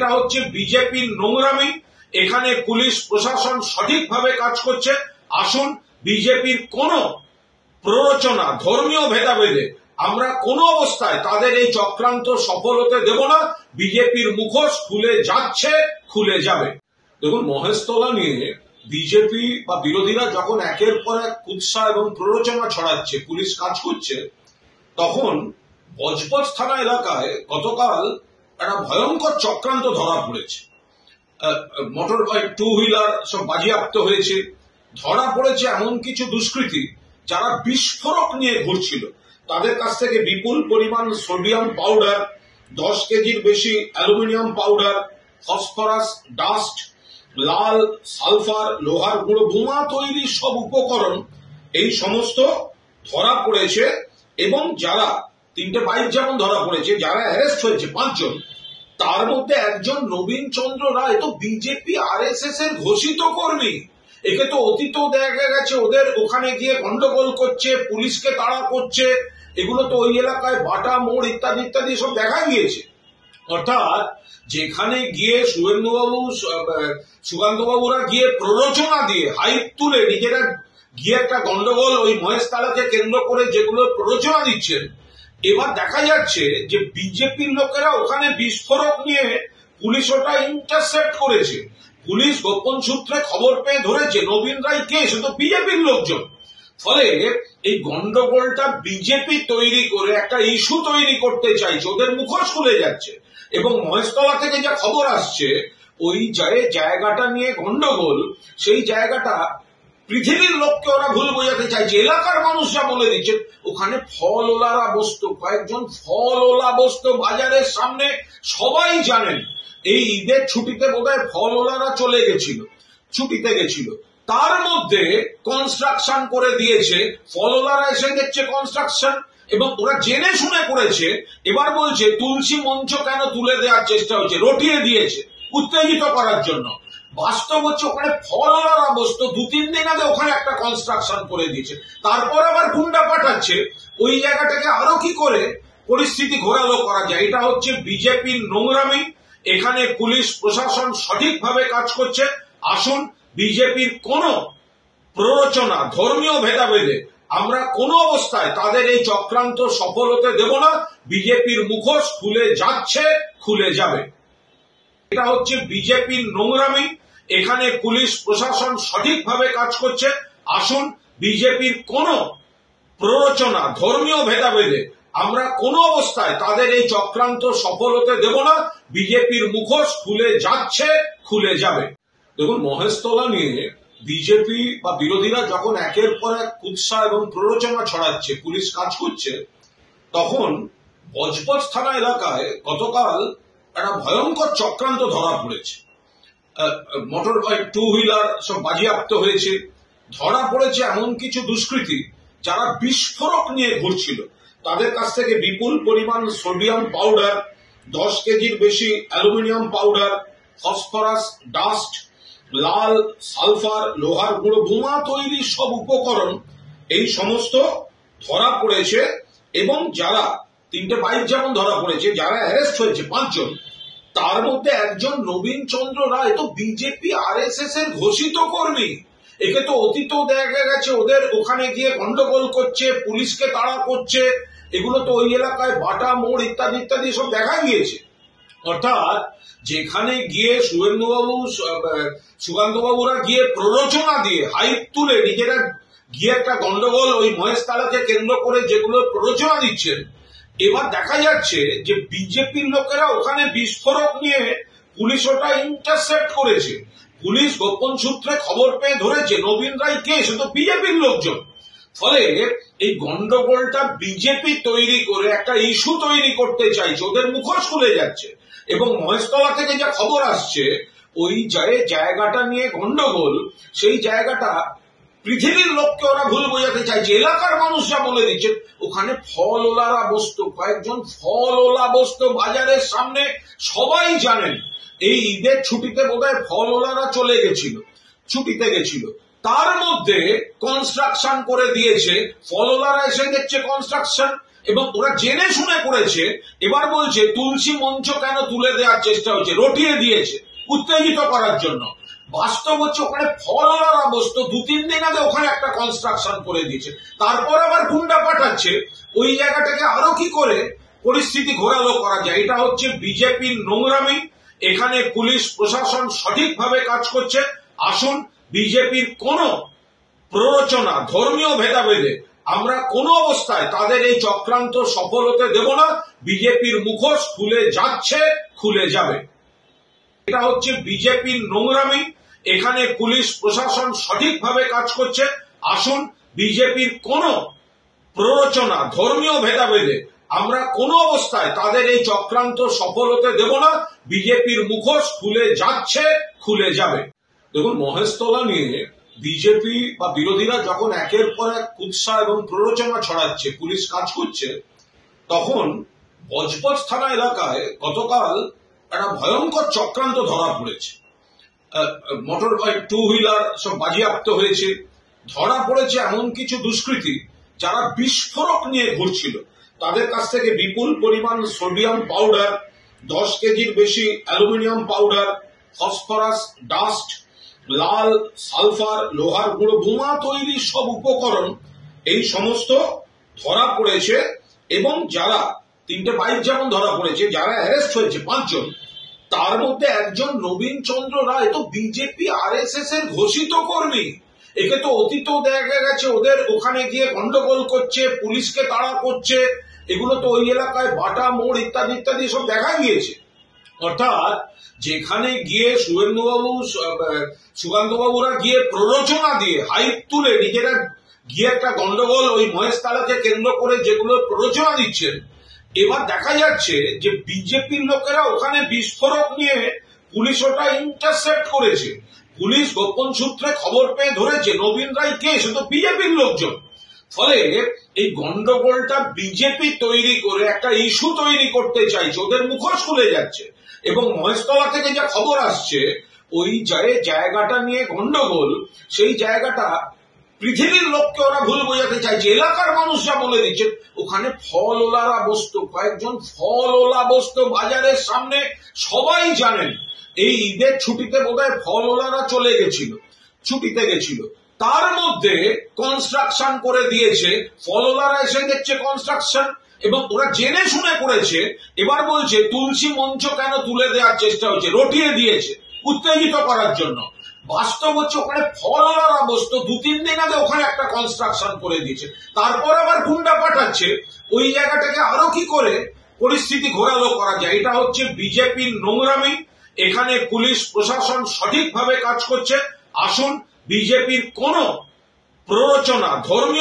এটা হচ্ছে বিজেপির নোংরামি। এখানে পুলিশ প্রশাসন সঠিকভাবে কাজ করছে। আসুন, বিজেপির কোন প্ররোচনা, ধর্মীয় ভেদাভেদে আমরা কোনো অবস্থায় তাদের এই চক্রান্ত সফল হতে দেব না। বিজেপির মুখোশ খুলে যাচ্ছে, খুলে যাবে। দেখুন, মহেশতলা নিয়ে বিজেপি বা বিরোধীরা যখন একের পর এক কুৎসা এবং প্ররোচনা ছড়াচ্ছে, পুলিশ কাজ করছে, তখন বজবজ থানা এলাকায় গতকাল একটা ভয়ঙ্কর চক্রান্ত ধরা পড়েছে। মোটর বাইক, টু হুইলার সব বাজেয়াপ্ত হয়েছে। ধরা পড়েছে এমন কিছু দুষ্কৃতী যারা বিস্ফোরক নিয়ে ঘুরছিল। তাদের কাছ থেকে বিপুল পরিমাণ সোডিয়াম পাউডার, 10 কেজির বেশি অ্যালুমিনিয়াম পাউডার, ফসফরাস, ডাস্ট, লাল সালফার, লোহার গুঁড়ো, বোমা তৈরি সব উপকরণ এই সমস্ত ধরা পড়েছে। এবং যারা 3টে বাইক যেমন ধরা পড়েছে, যারা অ্যারেস্ট হয়েছে 5 জন, তার মধ্যে একজন নবীন চন্দ্র রায় তো বিজেপি RSS এর ঘোষিত কর্মী। একে তো অতীতেও দেখা গেছে ওদের ওখানে গিয়ে গন্ডগোল করছে, পুলিশকে তাড়া করছে। এগুলো তো ওই এলাকায় বাটা মোড় ইত্যাদি ইত্যাদি সব দেখা গিয়েছে। অর্থাৎ যেখানে গিয়ে সুকান্তবাবুরা গিয়ে প্ররোচনা দিয়ে হাইপ তুলে নিজেরা গিয়ে একটা গন্ডগোল ওই মহেশতলাকে কেন্দ্র করে যেগুলো প্ররোচনা দিচ্ছেন, এবার দেখা যাচ্ছে যে বিজেপির লোকেরা ওখানে বিস্ফোরক নিয়ে পুলিশ ওটা ইন্টারসেপ্ট করেছে। পুলিশ গোপন সূত্রে খবর পেয়ে ধরেছে নবীন রায় কে, সে তো বিজেপির লোকজন। ফলে এই গন্ডগোলটা বিজেপি তৈরি করে একটা ইস্যু তৈরি করতে চাইছে, ওদের মুখোশ খুলে যাচ্ছে। এবং মহেশতলা থেকে যা খবর আসছে, ওই জায়গাটা নিয়ে গন্ডগোল, সেই জায়গাটা পৃথিবীর লোককে ওরা ভুল বোঝাতে চাইছে। এলাকার মানুষ যা বলে দিচ্ছেন, ওখানে ফলওয়ালারা বসতো, কয়েকজন ফলওয়ালা বসতো বাজারের সামনে। সবাই জানেন এই ঈদের ছুটিতে বোধহয় ফলওয়ালারা চলে গেছিল, ছুটিতে গেছিল। তার মধ্যে কনস্ট্রাকশন করে দিয়েছে, ফলওয়ালারা এসে দেখছে কনস্ট্রাকশন, এবং ওরা জেনে শুনে করেছে। এবার বলছে তুলসী মঞ্চ কেন তুলে দেওয়ার চেষ্টা হচ্ছে, রটিয়ে দিয়েছে উত্তেজিত করার জন্য। বাস্তব হচ্ছে ওখানে ফলওয়ালারা বসতো, 2-3 দিন আগে ওখানে একটা কনস্ট্রাকশন করে দিয়েছে। তারপর আবার গুন্ডা পাঠাচ্ছে ওই জায়গাটাকে আরো কি করে পরিস্থিতি ঘোরালো করা যায়। এটা হচ্ছে বিজেপির নোংরামি। এখানে পুলিশ প্রশাসন সঠিকভাবে কাজ করছে। আসুন, বিজেপির কোন প্ররোচনা, ধর্মীয় ভেদাভেদে আমরা কোনো অবস্থায় তাদের এই চক্রান্ত সফল হতে দেব না। বিজেপির মুখোশ খুলে যাচ্ছে, খুলে যাবে। এটা হচ্ছে বিজেপির নোংরামি। এখানে পুলিশ প্রশাসন সঠিকভাবে কাজ করছে। আসুন, বিজেপির কোন প্ররোচনা, ধর্মীয় ভেদাভেদে আমরা কোনো অবস্থায় তাদের এই চক্রান্ত সফল হতে দেব না। বিজেপির মুখোশ খুলে যাচ্ছে, খুলে যাবে। দেখুন, মহেশতলা নিয়ে বিজেপি বা বিরোধীরা যখন একের পর এক কুৎসা এবং প্ররোচনা ছড়াচ্ছে, পুলিশ কাজ করছে, তখন বজবজ থানা এলাকায় গতকাল একটা ভয়ঙ্কর চক্রান্ত ধরা পড়েছে। মোটর বাইক, টু হুইলার সব বাজেয়াপ্ত হয়েছে। ধরা পড়েছে এমন কিছু দুষ্কৃতী যারা বিস্ফোরক নিয়ে ঘুরছিল। তাদের কাছ থেকে বিপুল পরিমাণ সোডিয়াম পাউডার, 10 কেজির বেশি অ্যালুমিনিয়াম পাউডার, ফসফরাস, ডাস্ট, লাল সালফার, লোহার গুঁড়ো, বোমা তৈরি সব উপকরণ এই সমস্ত ধরা পড়েছে। এবং যারা 3টে বাইক যেমন ধরা পড়েছে, যারা অ্যারেস্ট হয়েছে 5 জন, তার মধ্যে একজন নবীন চন্দ্র রায় তো বিজেপি RSS এর ঘোষিত কর্মী। একে তো অতীতেও দেখা গেছে ওদের ওখানে গিয়ে গন্ডগোল করছে, পুলিশকে তাড়া করছে। এগুলো তো ওই এলাকায় বাটা মোড় ইত্যাদি ইত্যাদি সব দেখা গিয়েছে। অর্থাৎ যেখানে গিয়ে সুকান্তবাবুরা গিয়ে প্ররোচনা দিয়ে হাইপ তুলে নিজেরা গিয়ে একটা গন্ডগোল ওই মহেশতলাকে কেন্দ্র করে যেগুলো প্ররোচনা দিচ্ছেন, এবার দেখা যাচ্ছে যে বিজেপির লোকেরা ওখানে বিস্ফোরক নিয়ে পুলিশ ওটা ইন্টারসেপ্ট করেছে। পুলিশ গোপন সূত্রে খবর পেয়ে ধরেছে নবীন রায় কে, সে তো বিজেপির লোকজন। ফলে এই গন্ডগোলটা বিজেপি তৈরি করে একটা ইস্যু তৈরি করতে চাইছে, ওদের মুখোশ খুলে যাচ্ছে। এবং মহেশতলা থেকে যা খবর আসছে, ওই জায়গাটা নিয়ে গন্ডগোল, সেই জায়গাটা পৃথিবীর লোককে ওরা ভুল বোঝাতে চাইছে। এলাকার মানুষ যা বলে দিচ্ছেন, ওখানে ফলওয়ালারা বসতো, কয়েকজন ফলওয়ালা বসতো বাজারের সামনে। সবাই জানেন এই ঈদের ছুটিতে বোধহয় ফলওয়ালারা চলে গেছিল, ছুটিতে গেছিল। তার মধ্যে কনস্ট্রাকশন করে দিয়েছে, ফলওয়ালারা এসে দেখছে কনস্ট্রাকশন, এবং ওরা জেনে শুনে করেছে। এবার বলছে তুলসী মঞ্চ কেন তুলে দেওয়ার চেষ্টা হয়েছে, রটিয়ে দিয়েছে উত্তেজিত করার জন্য। বাস্তব হচ্ছে ওখানে ফলওয়ালা বস্তু 2-3 দিন আগে ওখানে একটা কনস্ট্রাকশন করে দিয়েছে, তারপর আবার গুন্ডা পাঠাচ্ছে ওই জায়গাটাকে আরো কি করে পরিস্থিতি ঘোরালো করা যায়। এটা হচ্ছে বিজেপির নোংরামি। এখানে পুলিশ প্রশাসন সঠিকভাবে কাজ করছে। আসুন, বিজেপির কোন প্ররোচনা, ধর্মীয় ভেদাভেদে আমরা কোনো অবস্থায় তাদের এই চক্রান্ত সফল হতে দেব না। বিজেপির মুখোশ খুলে যাচ্ছে, খুলে যাবে। এটা হচ্ছে বিজেপির নোংরামি। এখানে পুলিশ প্রশাসন সঠিকভাবে কাজ করছে। আসুন, বিজেপির কোন প্ররোচনা, ধর্মীয় ভেদাভেদে আমরা কোনো অবস্থায় তাদের এই চক্রান্ত সফল হতে দেব না। বিজেপির মুখোশ খুলে যাচ্ছে, খুলে যাবে। দেখুন, মহেশতলা নিয়ে বিজেপি বা বিরোধীরা যখন একের পর এক কুৎসা এবং প্ররোচনা ছড়াচ্ছে, পুলিশ কাজ করছে, তখন বজবজ থানা এলাকায় গতকাল একটা ভয়ঙ্কর চক্রান্ত ধরা পড়েছে। মোটর বাইক, 2 হুইলার সব বাজেয়াপ্ত হয়েছে। ধরা পড়েছে এমন কিছু দুষ্কৃতী যারা বিস্ফোরক নিয়ে ঘুরছিল। তাদের কাছ থেকে বিপুল পরিমাণ সোডিয়াম পাউডার, 10 কেজির বেশি অ্যালুমিনিয়াম পাউডার, ফসফরাস, ডাস্ট, লাল সালফার, লোহার গুঁড়ো, বোমা তৈরির সব উপকরণ এই সমস্ত ধরা পড়েছে। এবং যারা 3টে বাইক যেমন ধরা পড়েছে, যারা অ্যারেস্ট হয়েছে 5 জন, তার মধ্যে একজন নবীন চন্দ্র রায় তো বিজেপি RSS এর ঘোষিত কর্মী। একে তো অতীতেও দেখা গেছে ওদের ওখানে গিয়ে গন্ডগোল করছে, পুলিশকে তাড়া করছে। এগুলো তো ওই এলাকায় বাটা মোড় ইত্যাদি ইত্যাদি সব দেখা গিয়েছে। অর্থাৎ যেখানে গিয়ে সুকান্তবাবুরা গিয়ে প্ররোচনা দিয়ে হাইপ তুলে নিজেরা গিয়ে একটা গন্ডগোল ওই মহেশতলাকে কেন্দ্র করে যেগুলো প্ররোচনা দিচ্ছেন, এবার দেখা যাচ্ছে যে বিজেপির লোকেরা ওখানে বিস্ফোরক নিয়ে পুলিশ ওটা ইন্টারসেপ্ট করেছে। পুলিশ গোপন সূত্রে খবর পেয়ে ধরেছে নবীন রায় কে, সে তো বিজেপির লোকজন। ফলে এই গন্ডগোলটা বিজেপি তৈরি করে একটা ইস্যু তৈরি করতে চাইছে, ওদের মুখোশ খুলে যাচ্ছে। এবং মহেশতলা থেকে যা খবর আসছে, ওই জায়গাটা নিয়ে গন্ডগোল, সেই জায়গাটা পৃথিবীর লোককে ওরা ভুল বোঝাতে চাইছে। এলাকার মানুষ যা বলে দিচ্ছে, ওখানে ফলওয়ালা বস্তু, কয়েকজন ফলওয়ালা বস্তু বাজারের সামনে, সবাই জানেন এই ঈদের ছুটিতে বোধহয় ফলওয়ালারা চলে গেছিল, ছুটিতে গেছিল, তার মধ্যে কনস্ট্রাকশন করে দিয়েছে। ফলওয়ালারা এসে দেখছে কনস্ট্রাকশন, এবং ওরা জেনে শুনে করেছে। এবার বলছে তুলসী মঞ্চ কেন তুলে দেওয়ার চেষ্টা হয়েছে, রটিয়ে দিয়েছে উত্তেজিত করার জন্য। বাস্তব হচ্ছে ওখানে ফলওয়ালা বস্তু 2-3 দিন আগে ওখানে একটা কনস্ট্রাকশন করে দিয়েছে, তারপর আবার গুন্ডা পাঠাচ্ছে ওই জায়গাটাকে আরো কি করে পরিস্থিতি ঘোরালো করা যায়। এটা হচ্ছে বিজেপির নোংরামি। এখানে পুলিশ প্রশাসন সঠিকভাবে কাজ করছে। আসুন, বিজেপির কোন প্ররোচনা, ধর্মীয়